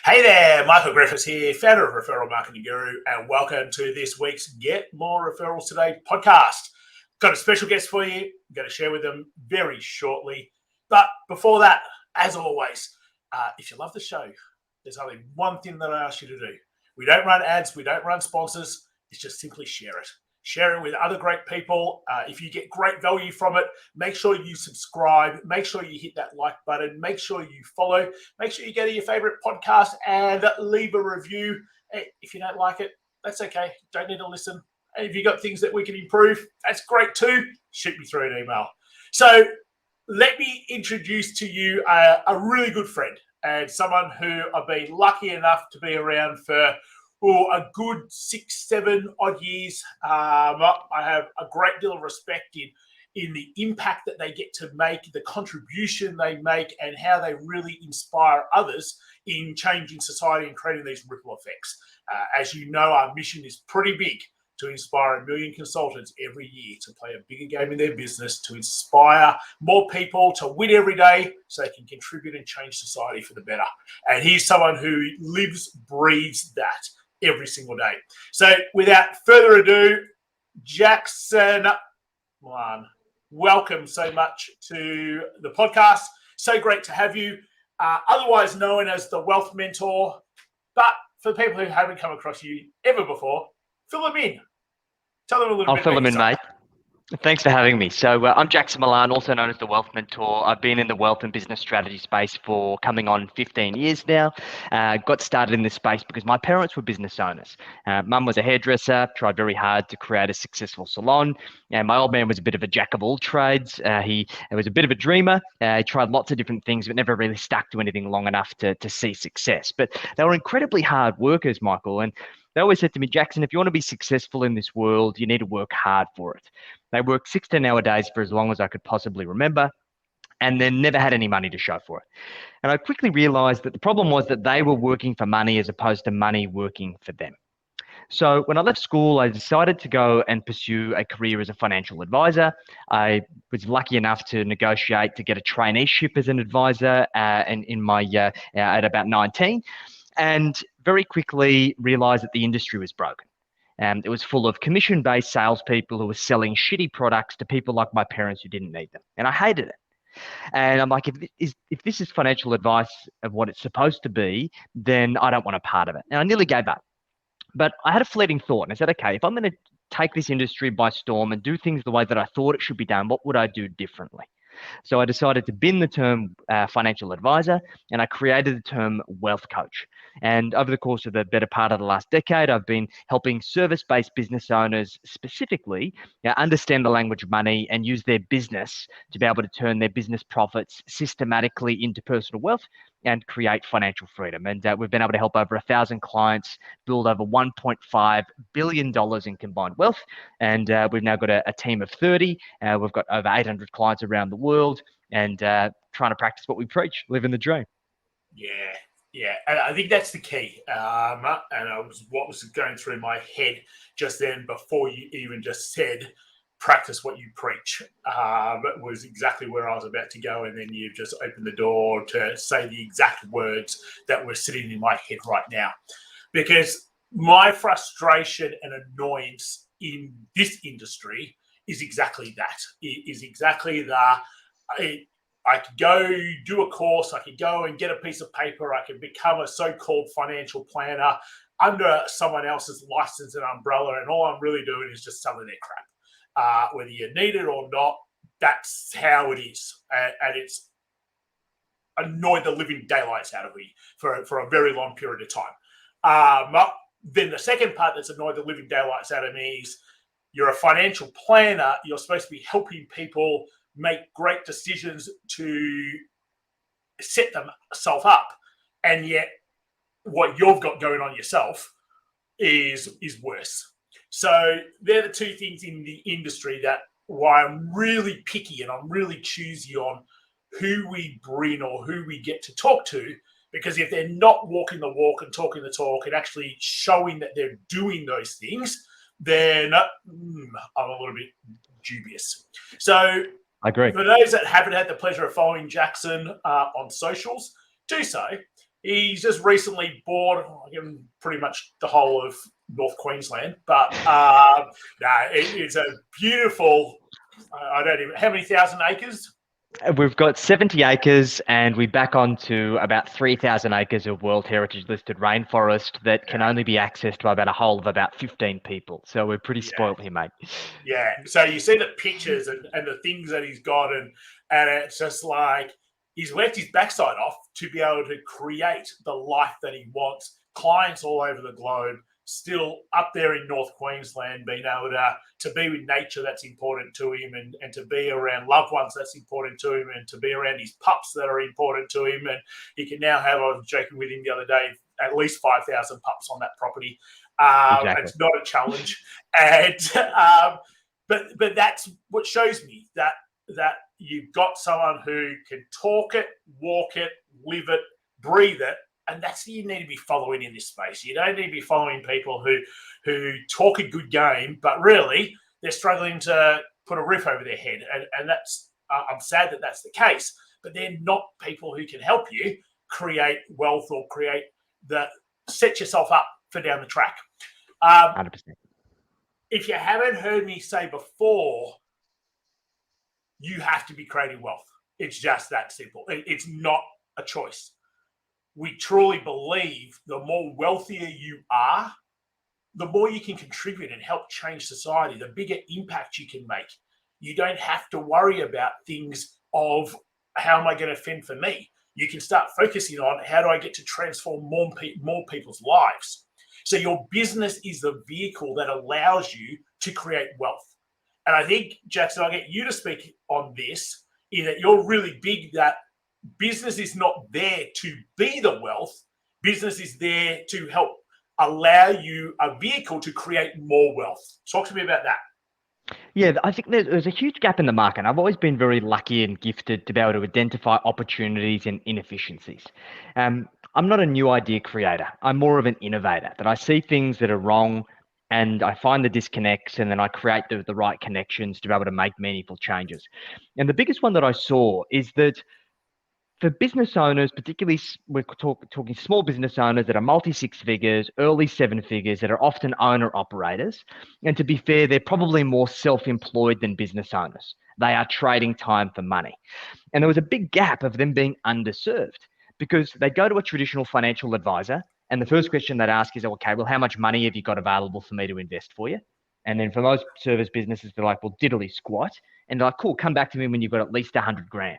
Hey there, Michael Griffiths here, founder of Referral Marketing Guru, and welcome to this week's Get More Referrals Today podcast. Got a special guest for you. I'm going to share with them very shortly. But before that, as always, if you love the show, there's only one thing that I ask you to do. We don't run ads. We don't run sponsors. It's just simply share it. Share it with other great people. If you get great value from it, make sure you subscribe. Make sure you hit that like button. Make sure you follow. Make sure you go to your favorite podcast and leave a review. If you don't like it, that's okay. Don't need to listen. And if you've got things that we can improve, that's great too. Shoot me through an email. So let me introduce to you a really good friend and someone who I've been lucky enough to be around for a good 6-7 odd years. I have a great deal of respect in the impact that they get to make, the contribution they make, and how they really inspire others in changing society and creating these ripple effects. As you know, our mission is pretty big, to inspire 1 million consultants every year to play a bigger game in their business, to inspire more people to win every day so they can contribute and change society for the better. And he's someone who lives, breathes that every single day. So without further ado, Jackson Milan, welcome so much to the podcast. So great to have you, otherwise known as the Wealth Mentor. But for people who haven't come across you ever before, fill them in. Tell them a little bit. I'll fill them in, mate. Thanks for having me. So I'm Jackson Milan, also known as the Wealth Mentor. I've been in the wealth and business strategy space for coming on 15 years now. Got started in this space because my parents were business owners. Mum was a hairdresser, tried very hard to create a successful salon. And my old man was a bit of a jack of all trades. He was a bit of a dreamer. He tried lots of different things, but never really stuck to anything long enough to see success. But they were incredibly hard workers, Michael. And they always said to me, Jackson, if you want to be successful in this world, you need to work hard for it. They worked 6 to 10-hour days for as long as I could possibly remember, and then never had any money to show for it. And I quickly realized that the problem was that they were working for money as opposed to money working for them. So when I left school, I decided to go and pursue a career as a financial advisor. I was lucky enough to negotiate to get a traineeship as an advisor at about 19. And very quickly realized that the industry was broken. It was full of commission-based salespeople who were selling shitty products to people like my parents who didn't need them. And I hated it. And I'm like, if this is financial advice of what it's supposed to be, then I don't want a part of it. And I nearly gave up. But I had a fleeting thought, and I said, okay, if I'm going to take this industry by storm and do things the way that I thought it should be done, what would I do differently? So I decided to bin the term financial advisor, and I created the term wealth coach. And over the course of the better part of the last decade, I've been helping service-based business owners specifically understand the language of money and use their business to be able to turn their business profits systematically into personal wealth and create financial freedom. And we've been able to help over 1,000 clients build over $1.5 billion in combined wealth. And we've now got a team of 30. We've got over 800 clients around the world, and trying to practice what we preach, living the dream. Yeah, and I think that's the key. And what was going through my head just then before you even just said, practice what you preach, was exactly where I was about to go. And then you've just opened the door to say the exact words that were sitting in my head right now. Because my frustration and annoyance in this industry is exactly that. It is exactly I could go do a course, I could go and get a piece of paper, I could become a so-called financial planner under someone else's license and umbrella, and all I'm really doing is just selling their crap. Whether you need it or not, that's how it is. And it's annoyed the living daylights out of me for a very long period of time. Then the second part that's annoyed the living daylights out of me is you're a financial planner, you're supposed to be helping people make great decisions to set themselves up, and yet what you've got going on yourself is worse. So they're the two things in the industry that why I'm really picky and I'm really choosy on who we bring or who we get to talk to, because if they're not walking the walk and talking the talk and actually showing that they're doing those things, then I'm a little bit dubious. So I agree. For those that haven't had the pleasure of following Jackson on socials, do so. He's just recently bought pretty much the whole of North Queensland, but it's a beautiful. I don't even how many thousand acres. We've got 70 acres and we back onto about 3,000 acres of World Heritage listed rainforest that can only be accessed by about a whole of about 15 people. So we're pretty spoiled here, mate. Yeah. So you see the pictures and the things that he's got, and it's just like he's left his backside off to be able to create the life that he wants. Clients all over the globe, still up there in North Queensland, being able to be with nature that's important to him, and to be around loved ones that's important to him, and to be around his pups that are important to him. And he can now have, I was joking with him the other day, at least 5,000 pups on that property. Exactly. It's not a challenge. And but that's what shows me that you've got someone who can talk it, walk it, live it, breathe it. And that's what you need to be following in this space. You don't need to be following people who talk a good game, but really they're struggling to put a roof over their head. And that's I'm sad that that's the case. But they're not people who can help you create wealth or set yourself up for down the track. 100%. If you haven't heard me say before, you have to be creating wealth. It's just that simple. It's not a choice. We truly believe the more wealthier you are, the more you can contribute and help change society, the bigger impact you can make. You don't have to worry about things of how am I going to fend for me? You can start focusing on how do I get to transform more people's lives. So your business is the vehicle that allows you to create wealth. And I think, Jackson, I'll get you to speak on this, in that you're really big that business is not there to be the wealth. Business is there to help allow you a vehicle to create more wealth. Talk to me about that. Yeah, I think there's a huge gap in the market. I've always been very lucky and gifted to be able to identify opportunities and inefficiencies. I'm not a new idea creator. I'm more of an innovator, that I see things that are wrong and I find the disconnects, and then I create the right connections to be able to make meaningful changes. And the biggest one that I saw is that for business owners, particularly we're talking small business owners that are multi-six figures, early seven figures, that are often owner operators. And to be fair, they're probably more self-employed than business owners. They are trading time for money. And there was a big gap of them being underserved, because they go to a traditional financial advisor and the first question they'd ask is, okay, well, how much money have you got available for me to invest for you? And then for most service businesses, they're like, well, diddly squat. And they're like, cool, come back to me when you've got at least 100 grand.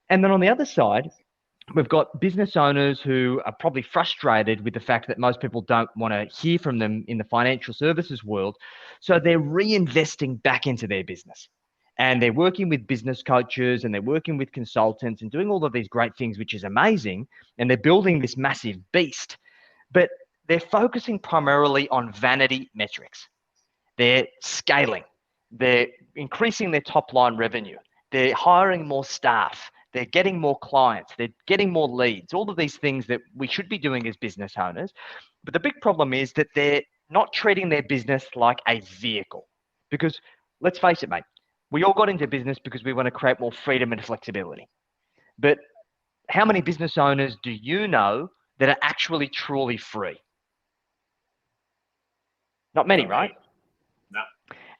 And then on the other side, we've got business owners who are probably frustrated with the fact that most people don't want to hear from them in the financial services world. So they're reinvesting back into their business. And they're working with business coaches and they're working with consultants and doing all of these great things, which is amazing. And they're building this massive beast. But they're focusing primarily on vanity metrics. They're scaling. They're increasing their top line revenue. They're hiring more staff. They're getting more clients. They're getting more leads. All of these things that we should be doing as business owners. But the big problem is that they're not treating their business like a vehicle. Because let's face it, mate, we all got into business because we want to create more freedom and flexibility. But how many business owners do you know that are actually truly free? Not many, right? No.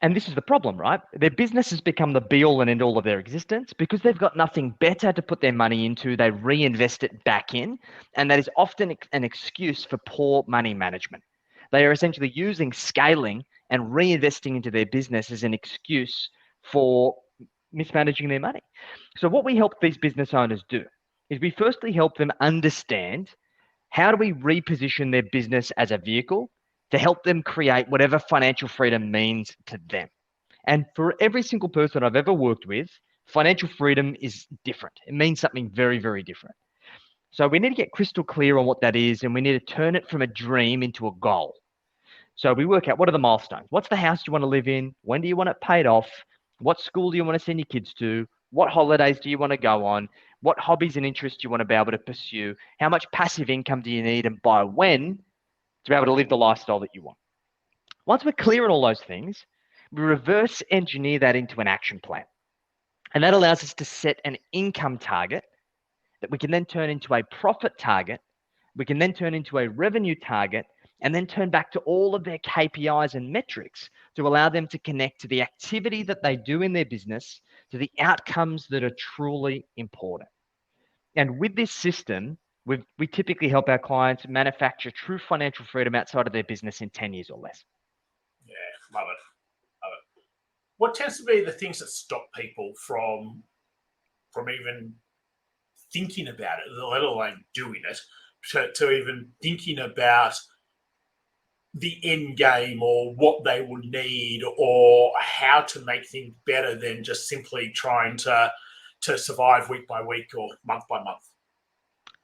And this is the problem, right? Their business has become the be all and end all of their existence because they've got nothing better to put their money into. They reinvest it back in. And that is often an excuse for poor money management. They are essentially using scaling and reinvesting into their business as an excuse for mismanaging their money. So what we help these business owners do is we firstly help them understand how do we reposition their business as a vehicle to help them create whatever financial freedom means to them. And for every single person I've ever worked with, financial freedom is different. It means something very, very different. So we need to get crystal clear on what that is, and we need to turn it from a dream into a goal. So we work out, what are the milestones? What's the house you want to live in? When do you want it paid off? What school do you want to send your kids to? What holidays do you want to go on? What hobbies and interests do you want to be able to pursue? How much passive income do you need, and by when, to be able to live the lifestyle that you want? Once we're clear on all those things, we reverse engineer that into an action plan. And that allows us to set an income target that we can then turn into a profit target. We can then turn into a revenue target and then turn back to all of their KPIs and metrics to allow them to connect to the activity that they do in their business, to the outcomes that are truly important. And with this system, we typically help our clients manufacture true financial freedom outside of their business in 10 years or less. Yeah, love it. Love it. What tends to be the things that stop people from even thinking about it, let alone doing it, to even thinking about the end game or what they will need or how to make things better than just simply trying to survive week by week or month by month?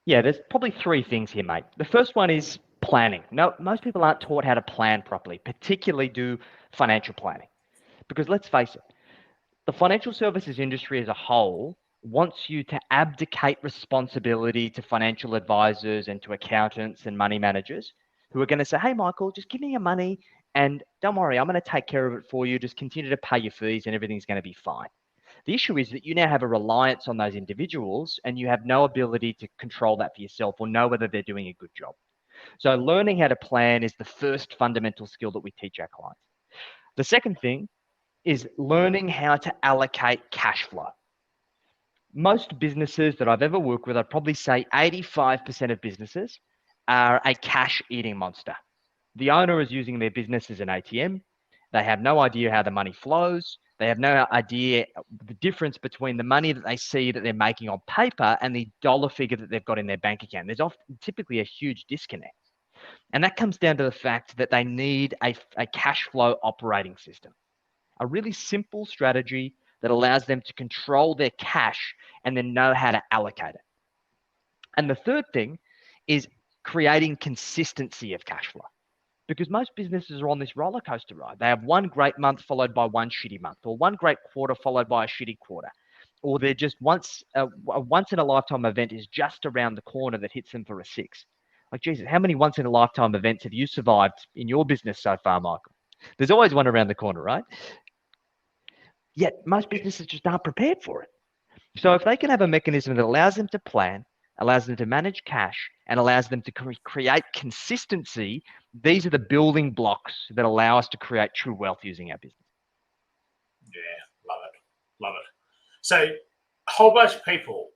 Yeah, there's probably three things here, mate. The first one is planning. No, most people aren't taught how to plan properly, particularly do financial planning. Because let's face it, the financial services industry as a whole wants you to abdicate responsibility to financial advisors and to accountants and money managers who are going to say, hey, Michael, just give me your money and don't worry, I'm going to take care of it for you. Just continue to pay your fees and everything's going to be fine. The issue is that you now have a reliance on those individuals and you have no ability to control that for yourself or know whether they're doing a good job. So learning how to plan is the first fundamental skill that we teach our clients. The second thing is learning how to allocate cash flow. Most businesses that I've ever worked with, I'd probably say 85% of businesses are a cash eating monster. The owner is using their business as an ATM. They have no idea how the money flows. They have no idea the difference between the money that they see that they're making on paper and the dollar figure that they've got in their bank account. There's often typically a huge disconnect. And that comes down to the fact that they need a cash flow operating system, a really simple strategy that allows them to control their cash and then know how to allocate it. And the third thing is creating consistency of cash flow. Because most businesses are on this roller coaster ride. They have one great month followed by one shitty month, or one great quarter followed by a shitty quarter, or they're just a once in a lifetime event is just around the corner that hits them for a six. Like, Jesus, how many once in a lifetime events have you survived in your business so far, Michael? There's always one around the corner, right? Yet most businesses just aren't prepared for it. So if they can have a mechanism that allows them to plan, allows them to manage cash, and allows them to create consistency, these are the building blocks that allow us to create true wealth using our business. Yeah, love it. Love it. So a whole bunch of people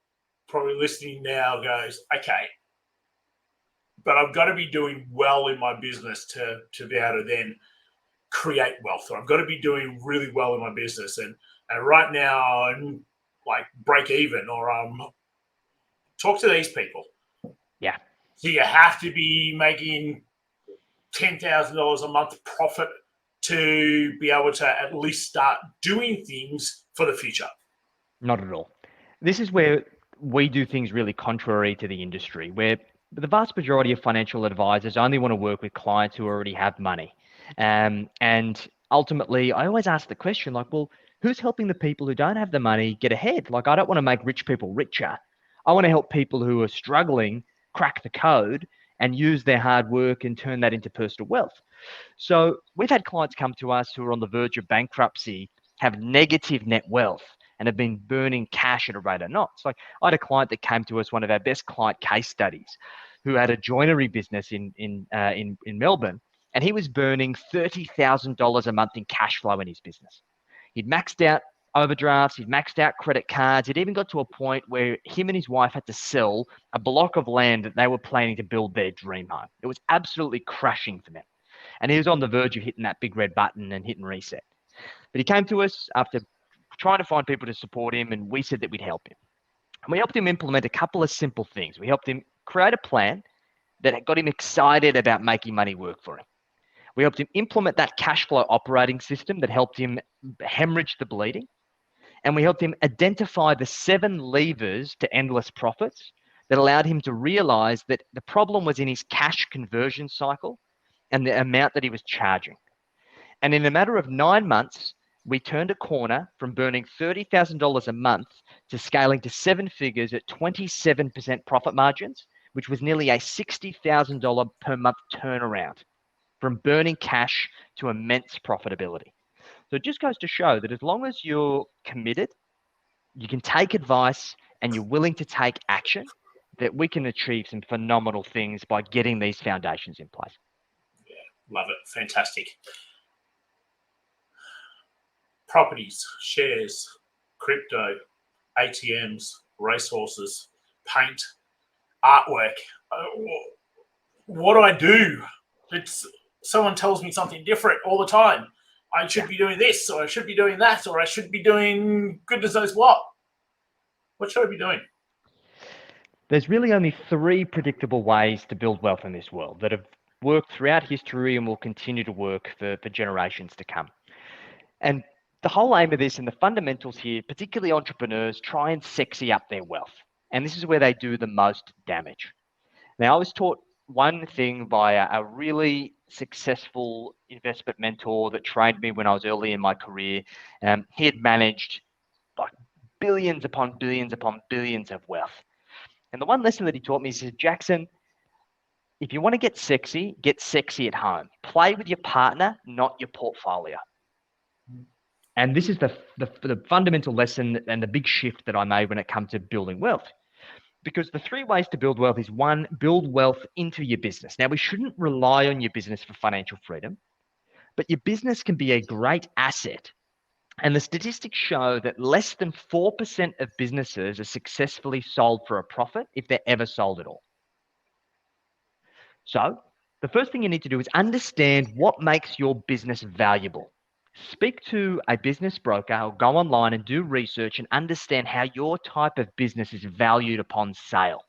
probably listening now goes, okay, but I've got to be doing well in my business to be able to then create wealth. Or I've got to be doing really well in my business. And right now I'm like break even or talk to these people. Yeah. So you have to be making $10,000 a month profit to be able to at least start doing things for the future. Not at all. This is where we do things really contrary to the industry, where the vast majority of financial advisors only want to work with clients who already have money. And ultimately, I always ask the question, like, well, who's helping the people who don't have the money get ahead? Like, I don't want to make rich people richer. I want to help people who are struggling crack the code and use their hard work and turn that into personal wealth. So we've had clients come to us who are on the verge of bankruptcy, have negative net wealth, and have been burning cash at a rate of knots. Like, I had a client that came to us, one of our best client case studies, who had a joinery business in Melbourne, and he was burning $30,000 a month in cash flow in his business. He'd maxed out overdrafts, he'd maxed out credit cards. It even got to a point where him and his wife had to sell a block of land that they were planning to build their dream home. It was absolutely crushing for them. And he was on the verge of hitting that big red button and hitting reset. But he came to us after trying to find people to support him, and we said that we'd help him. And we helped him implement a couple of simple things. We helped him create a plan that got him excited about making money work for him. We helped him implement that cash flow operating system that helped him hemorrhage the bleeding. And we helped him identify the 7 levers to endless profits that allowed him to realize that the problem was in his cash conversion cycle and the amount that he was charging. And in a matter of 9 months, we turned a corner from burning $30,000 a month to scaling to 7 figures at 27% profit margins, which was nearly a $60,000 per month turnaround from burning cash to immense profitability. So it just goes to show that as long as you're committed, you can take advice and you're willing to take action, that we can achieve some phenomenal things by getting these foundations in place. Love it. Fantastic. Properties, shares, crypto, ATMs, racehorses, paint, artwork. What do I do? Someone tells me something different all the time. I should be doing this, or I should be doing that, or I should be doing goodness knows what. What should I be doing? There's really only 3 predictable ways to build wealth in this world that have worked throughout history and will continue to work for generations to come. And the whole aim of this and the fundamentals here, particularly entrepreneurs, try and sexy up their wealth. And this is where they do the most damage. Now, I was taught one thing by a really successful investment mentor that trained me when I was early in my career. He had managed like billions upon billions upon billions of wealth. And the one lesson that he taught me is, Jackson, if you want to get sexy at home. Play with your partner, not your portfolio. And this is the fundamental lesson and the big shift that I made when it comes to building wealth. Because the 3 ways to build wealth is 1, build wealth into your business. Now, we shouldn't rely on your business for financial freedom, but your business can be a great asset. And the statistics show that less than 4% of businesses are successfully sold for a profit if they're ever sold at all. So the first thing you need to do is understand what makes your business valuable. Speak to a business broker or go online and do research and understand how your type of business is valued upon sale.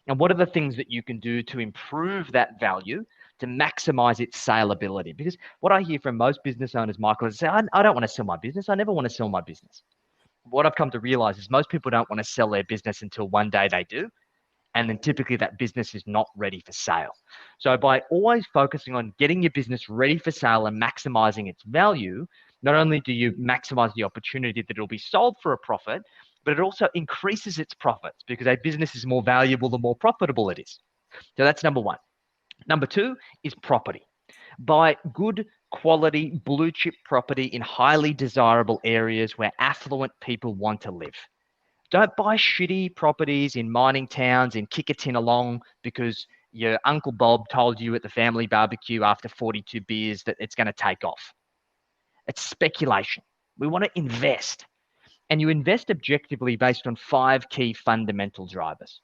And what are the things that you can do to improve that value to maximize its saleability? Because what I hear from most business owners, Michael, is say, I don't want to sell my business. I never want to sell my business. What I've come to realize is most people don't want to sell their business until one day they do. And then typically that business is not ready for sale. So by always focusing on getting your business ready for sale and maximizing its value, not only do you maximize the opportunity that it'll be sold for a profit, but it also increases its profits because a business is more valuable the more profitable it is. So that's number 1. Number 2 is property. Buy good quality blue chip property in highly desirable areas where affluent people want to live. Don't buy shitty properties in mining towns in Kickatinalong because your Uncle Bob told you at the family barbecue after 42 beers that it's going to take off. It's speculation. We want to invest. And you invest objectively based on 5 key fundamental drivers.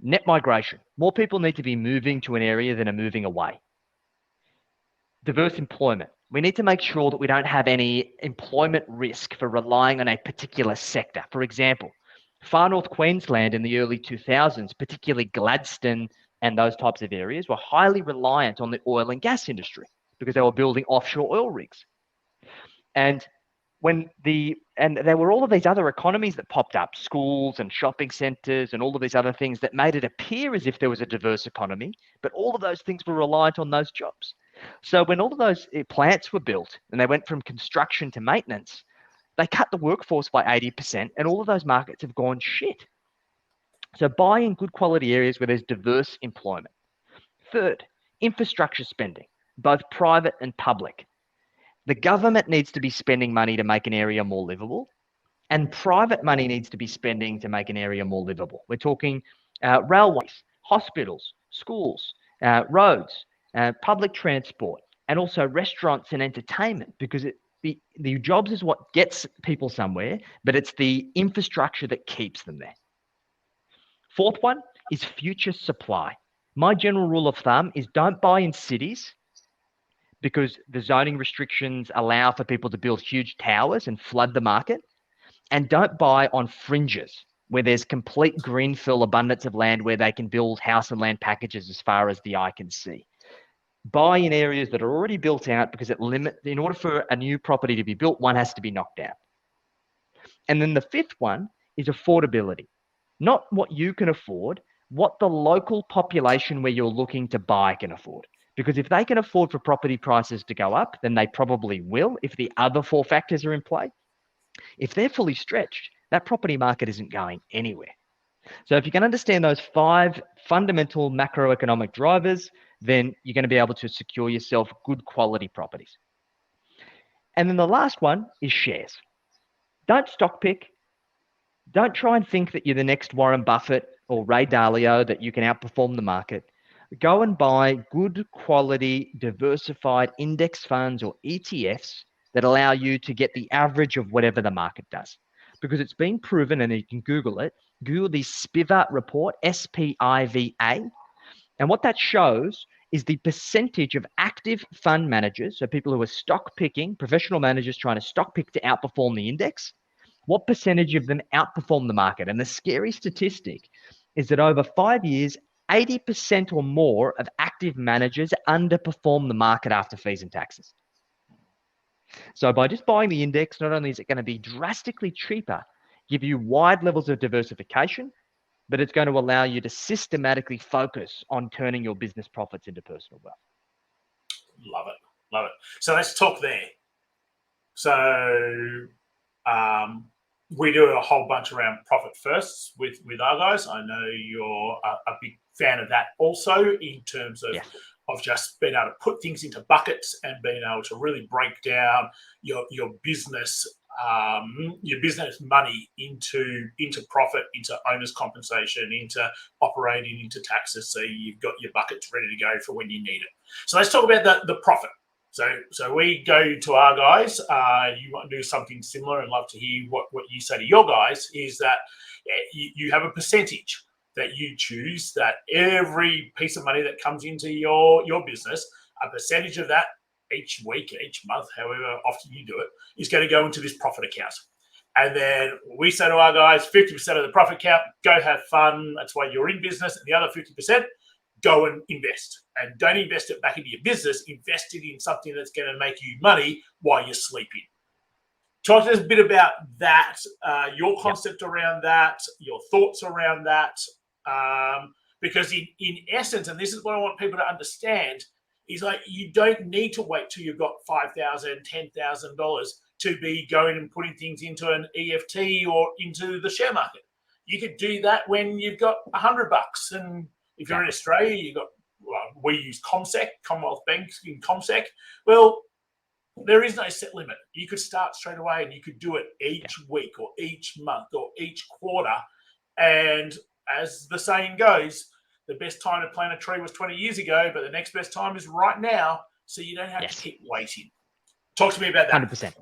Net migration. More people need to be moving to an area than are moving away. Diverse employment. We need to make sure that we don't have any employment risk for relying on a particular sector. For example, Far North Queensland in the early 2000s, particularly Gladstone and those types of areas, were highly reliant on the oil and gas industry because they were building offshore oil rigs. And there were all of these other economies that popped up, schools and shopping centers and all of these other things that made it appear as if there was a diverse economy, but all of those things were reliant on those jobs. So when all of those plants were built and they went from construction to maintenance, they cut the workforce by 80% and all of those markets have gone shit. So buy in good quality areas where there's diverse employment. Third, infrastructure spending, both private and public. The government needs to be spending money to make an area more livable, and private money needs to be spending to make an area more livable. We're talking railways, hospitals, schools, roads, public transport, and also restaurants and entertainment, because the jobs is what gets people somewhere, but it's the infrastructure that keeps them there. Fourth one is future supply. My general rule of thumb is don't buy in cities because the zoning restrictions allow for people to build huge towers and flood the market. And don't buy on fringes where there's complete greenfield abundance of land where they can build house and land packages as far as the eye can see. Buy in areas that are already built out because in order for a new property to be built, one has to be knocked down. And then the fifth one is affordability. Not what you can afford, what the local population where you're looking to buy can afford. Because if they can afford for property prices to go up, then they probably will if the other 4 factors are in play. If they're fully stretched, that property market isn't going anywhere. So if you can understand those 5 fundamental macroeconomic drivers, then you're going to be able to secure yourself good quality properties. And then the last one is shares. Don't stock pick. Don't try and think that you're the next Warren Buffett or Ray Dalio, that you can outperform the market. Go and buy good quality, diversified index funds or ETFs that allow you to get the average of whatever the market does. Because it's been proven, and you can Google it, Google the SPIVA report, SPIVA, and what that shows is the percentage of active fund managers, so people who are stock picking, professional managers trying to stock pick to outperform the index, what percentage of them outperform the market. And the scary statistic is that over 5 years, 80% or more of active managers underperform the market after fees and taxes. So by just buying the index, not only is it going to be drastically cheaper, give you wide levels of diversification, but it's going to allow you to systematically focus on turning your business profits into personal wealth. Love it. Love it. So let's talk there. So we do a whole bunch around profit firsts with our guys. I know you're a big fan of that also, in terms of, Yes. of just being able to put things into buckets and being able to really break down your business money into profit, into owner's compensation, into operating, into taxes. So you've got your buckets ready to go for when you need it. So let's talk about the profit. So we go to our guys. You might do something similar, and love to hear what you say to your guys. Is that you have a percentage that you choose, that every piece of money that comes into your business, a percentage of that each week, each month, however often you do it, is going to go into this profit account. And then we say to our guys, 50% of the profit account, go have fun. That's why you're in business. And the other 50%, go and invest. And don't invest it back into your business. Invest it in something that's going to make you money while you're sleeping. Talk to us a bit about that, your concept around that, your thoughts around that. Because in essence, and this is what I want people to understand, is like, you don't need to wait till you've got $5,000, $10,000 to be going and putting things into an EFT or into the share market. You could do that when you've got $100. And if you're in Australia, you've got, we use CommSec, Commonwealth Banks in CommSec. Well, there is no set limit. You could start straight away, and you could do it each week or each month or each quarter. And as the saying goes, the best time to plant a tree was 20 years ago, but the next best time is right now. So you don't have to keep waiting. Talk to me about that. 100%.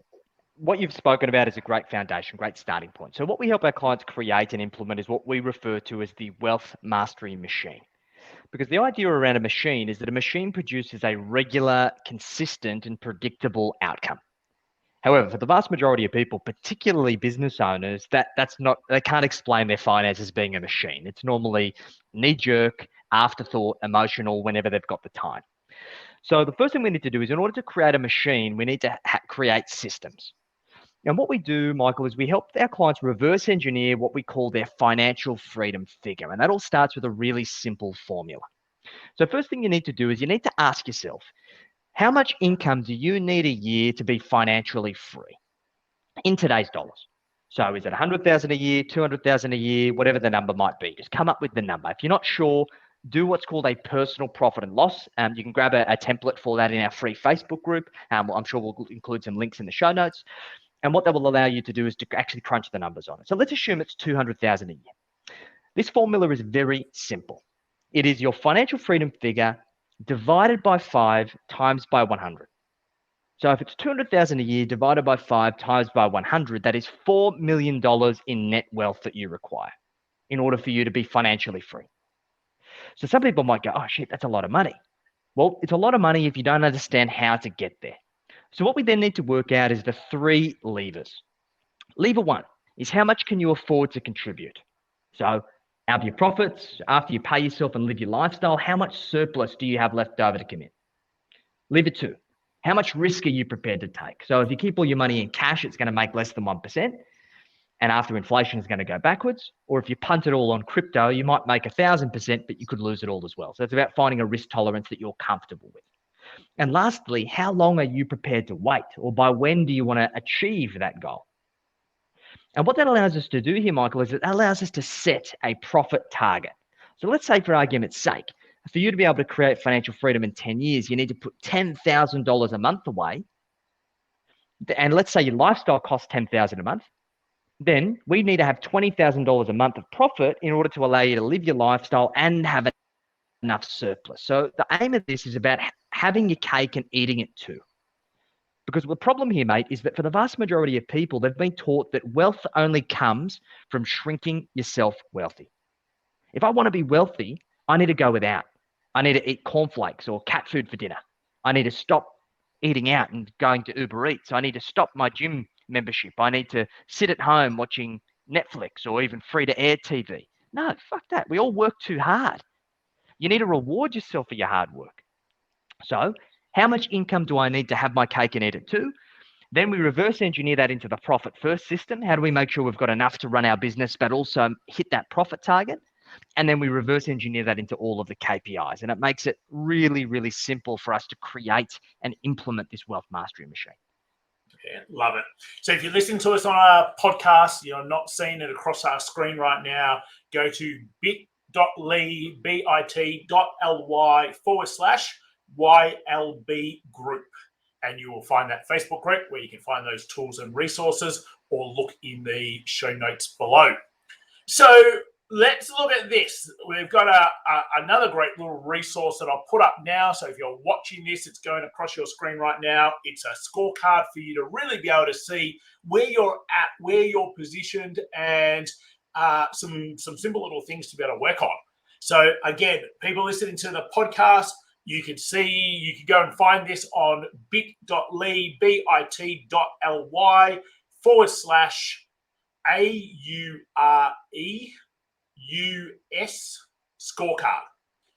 What you've spoken about is a great foundation, great starting point. So what we help our clients create and implement is what we refer to as the wealth mastery machine. Because the idea around a machine is that a machine produces a regular, consistent, and predictable outcome. However, for the vast majority of people, particularly business owners, they can't explain their finances being a machine. It's normally knee-jerk, afterthought, emotional, whenever they've got the time. So the first thing we need to do is, in order to create a machine, we need to create systems. And what we do, Michael, is we help our clients reverse engineer what we call their financial freedom figure. And that all starts with a really simple formula. So first thing you need to do is you need to ask yourself, how much income do you need a year to be financially free in today's dollars? So is it 100,000 a year, 200,000 a year, whatever the number might be? Just come up with the number. If you're not sure, do what's called a personal profit and loss. You can grab a template for that in our free Facebook group. I'm sure we'll include some links in the show notes. And what that will allow you to do is to actually crunch the numbers on it. So let's assume it's 200,000 a year. This formula is very simple. It is your financial freedom figure divided by 5 times by 100. So if it's 200,000 a year divided by 5 times by 100, that is $4 million in net wealth that you require in order for you to be financially free. So some people might go, oh shit, that's a lot of money. Well, it's a lot of money if you don't understand how to get there. So what we then need to work out is the 3 levers. Lever 1 is, how much can you afford to contribute? So out of your profits, after you pay yourself and live your lifestyle, how much surplus do you have left over to commit? Lever 2, how much risk are you prepared to take? So if you keep all your money in cash, it's going to make less than 1%. And after inflation is going to go backwards. Or if you punt it all on crypto, you might make 1,000%, but you could lose it all as well. So it's about finding a risk tolerance that you're comfortable with. And lastly, how long are you prepared to wait? Or by when do you want to achieve that goal? And what that allows us to do here, Michael, is it allows us to set a profit target. So let's say, for argument's sake, for you to be able to create financial freedom in 10 years, you need to put $10,000 a month away. And let's say your lifestyle costs $10,000 a month. then we need to have $20,000 a month of profit in order to allow you to live your lifestyle and have enough surplus. So the aim of this is about having your cake and eating it too. Because the problem here, mate, is that for the vast majority of people, they've been taught that wealth only comes from shrinking yourself wealthy. If I want to be wealthy, I need to go without. I need to eat cornflakes or cat food for dinner. I need to stop eating out and going to Uber Eats. I need to stop my gym membership. I need to sit at home watching Netflix or even free to air TV. No, fuck that. We all work too hard. You need to reward yourself for your hard work. So, how much income do I need to have my cake and eat it too? Then we reverse engineer that into the profit first system. How do we make sure we've got enough to run our business, but also hit that profit target? And then we reverse engineer that into all of the KPIs. And it makes it really, really simple for us to create and implement this wealth mastery machine. Yeah, love it. So if you're listening to us on our podcast, you're not seeing it across our screen right now, go to bit.ly/YLB group. And you will find that Facebook group where you can find those tools and resources, or look in the show notes below. So let's look at this. We've got another great little resource that I'll put up now. So if you're watching this, it's going across your screen right now. It's a scorecard for you to really be able to see where you're at, where you're positioned, and some simple little things to be able to work on. So again, people listening to the podcast, you can go and find this on bit.ly/AUREUS scorecard.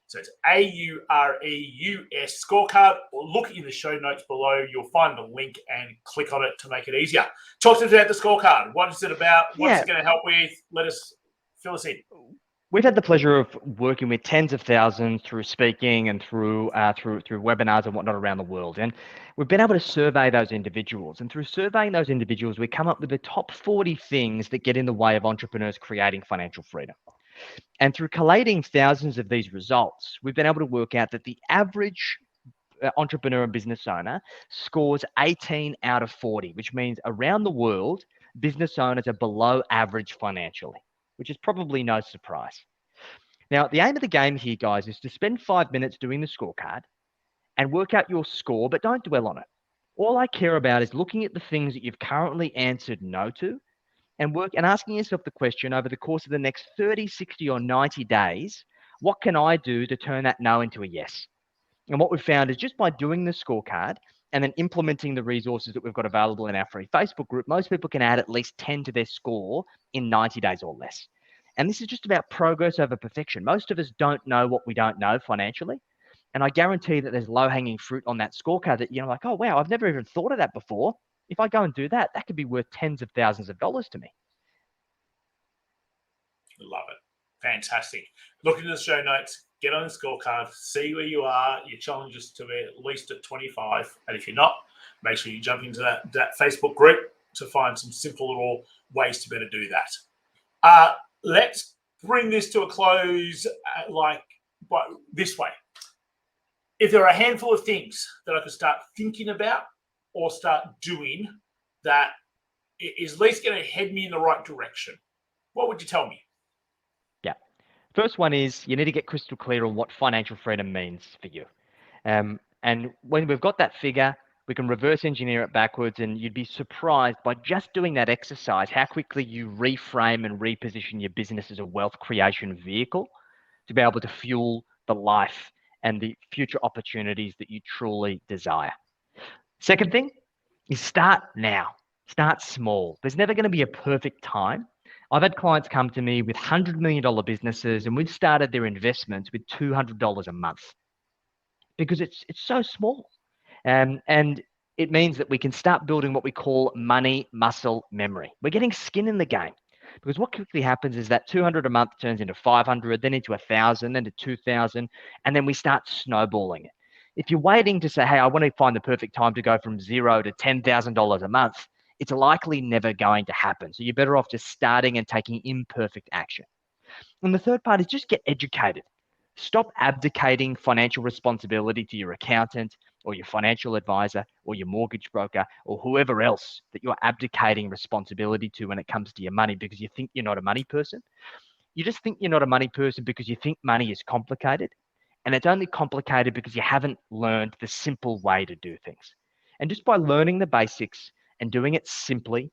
So it's AUREUS scorecard, or look in the show notes below. You'll find the link and click on it to make it easier. Talk to us about the scorecard. What is it about? What's it going to help with? Fill us in. We've had the pleasure of working with tens of thousands through speaking and through webinars and whatnot around the world. And we've been able to survey those individuals. And through surveying those individuals, we come up with the top 40 things that get in the way of entrepreneurs creating financial freedom. And through collating thousands of these results, we've been able to work out that the average entrepreneur and business owner scores 18 out of 40, which means around the world, business owners are below average financially, which is probably no surprise. Now, the aim of the game here, guys, is to spend 5 minutes doing the scorecard and work out your score, but don't dwell on it. All I care about is looking at the things that you've currently answered no to, and asking yourself the question over the course of the next 30, 60, or 90 days, what can I do to turn that no into a yes? And what we've found is just by doing the scorecard and then implementing the resources that we've got available in our free Facebook group, most people can add at least 10 to their score in 90 days or less. And this is just about progress over perfection. Most of us don't know what we don't know financially. And I guarantee that there's low-hanging fruit on that scorecard that you're like, oh, wow, I've never even thought of that before. If I go and do that, that could be worth tens of thousands of dollars to me. Love it. Fantastic. Look into the show notes, get on the scorecard, see where you are. Your challenge is to be at least at 25. And if you're not, make sure you jump into that Facebook group to find some simple little ways to better do that. Let's bring this to a close this way. If there are a handful of things that I could start thinking about or start doing that is at least going to head me in the right direction, what would you tell me? Yeah. First one is you need to get crystal clear on what financial freedom means for you. And when we've got that figure, we can reverse engineer it backwards, and you'd be surprised by just doing that exercise how quickly you reframe and reposition your business as a wealth creation vehicle to be able to fuel the life and the future opportunities that you truly desire. Second thing is start now. Start small. There's never going to be a perfect time. I've had clients come to me with $100 million businesses, and we've started their investments with $200 a month because it's so small. And it means that we can start building what we call money muscle memory. We're getting skin in the game. Because what quickly happens is that 200 a month turns into 500, then into 1,000, then to 2,000, and then we start snowballing it. If you're waiting to say, hey, I want to find the perfect time to go from $0 to $10,000 a month, it's likely never going to happen. So you're better off just starting and taking imperfect action. And the third part is just get educated. Stop abdicating financial responsibility to your accountant, or your financial advisor or your mortgage broker or whoever else that you're abdicating responsibility to when it comes to your money because you think you're not a money person. You just think you're not a money person because you think money is complicated. And it's only complicated because you haven't learned the simple way to do things. And just by learning the basics and doing it simply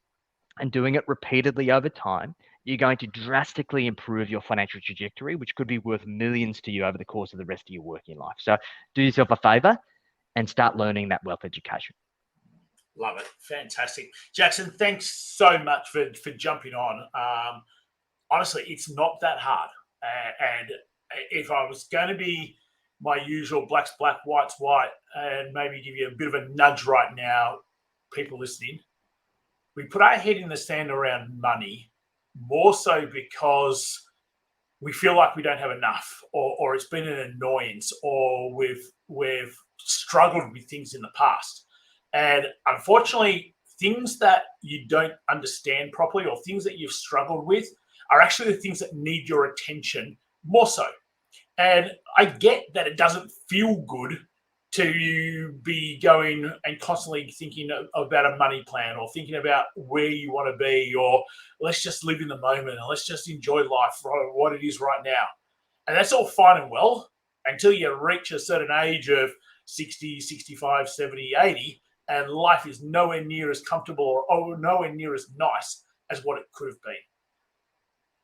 and doing it repeatedly over time, you're going to drastically improve your financial trajectory, which could be worth millions to you over the course of the rest of your working life. So do yourself a favor and start learning that wealth education. Love it. Fantastic. Jackson, thanks so much for jumping on. Honestly, it's not that hard. And if I was going to be my usual black's black, white's white, and maybe give you a bit of a nudge right now, people listening, we put our head in the sand around money more so because we feel like we don't have enough, or it's been an annoyance, or we've struggled with things in the past. And unfortunately, things that you don't understand properly or things that you've struggled with are actually the things that need your attention more so. And I get that it doesn't feel good to be going and constantly thinking about a money plan or thinking about where you want to be, or let's just live in the moment and let's just enjoy life for what it is right now. And that's all fine and well until you reach a certain age of 60, 65, 70, 80, and life is nowhere near as comfortable or nowhere near as nice as what it could have been.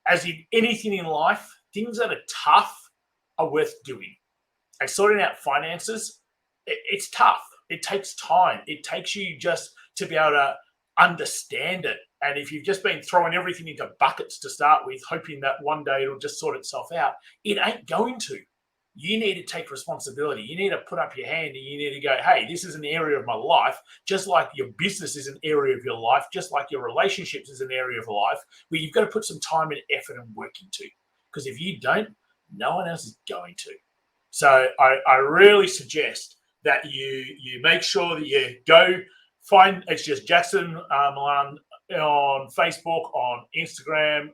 As in anything in life, things that are tough are worth doing. And sorting out finances, it's tough. It takes time. It takes you just to be able to understand it. And if you've just been throwing everything into buckets to start with, hoping that one day it'll just sort itself out, it ain't going to. You need to take responsibility. You need to put up your hand and you need to go, hey, this is an area of my life, just like your business is an area of your life, just like your relationships is an area of life, where you've got to put some time and effort and work into. Because if you don't, no one else is going to. So I really suggest that you make sure that you go find, it's just Jackson Milan on Facebook, on Instagram.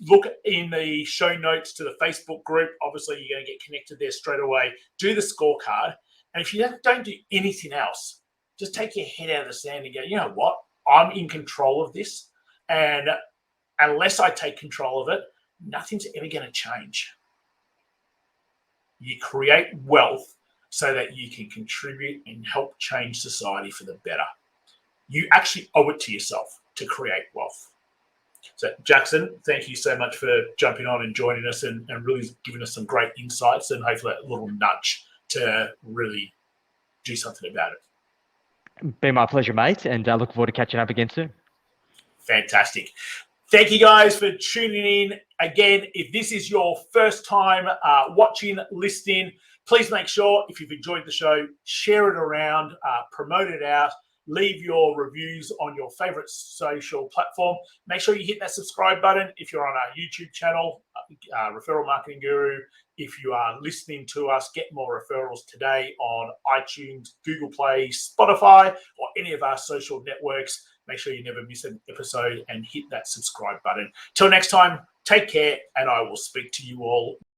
Look in the show notes to the Facebook group. Obviously, you're going to get connected there straight away. Do the scorecard. And if you don't do anything else, just take your head out of the sand and go, you know what? I'm in control of this. And unless I take control of it, nothing's ever going to change. You create wealth so that you can contribute and help change society for the better. You actually owe it to yourself to create wealth. So, Jackson, thank you so much for jumping on and joining us and really giving us some great insights and hopefully a little nudge to really do something about it. Been my pleasure, mate, and I look forward to catching up again soon. Fantastic. Thank you guys for tuning in. Again, if this is your first time watching, listening, please make sure if you've enjoyed the show, share it around, promote it out. Leave your reviews on your favorite social platform. Make sure you hit that subscribe button if you're on our YouTube channel, Referral Marketing Guru. If you are listening to us, Get More Referrals Today on iTunes, Google Play, Spotify, or any of our social networks. Make sure you never miss an episode and hit that subscribe button. Till next time, take care, and I will speak to you all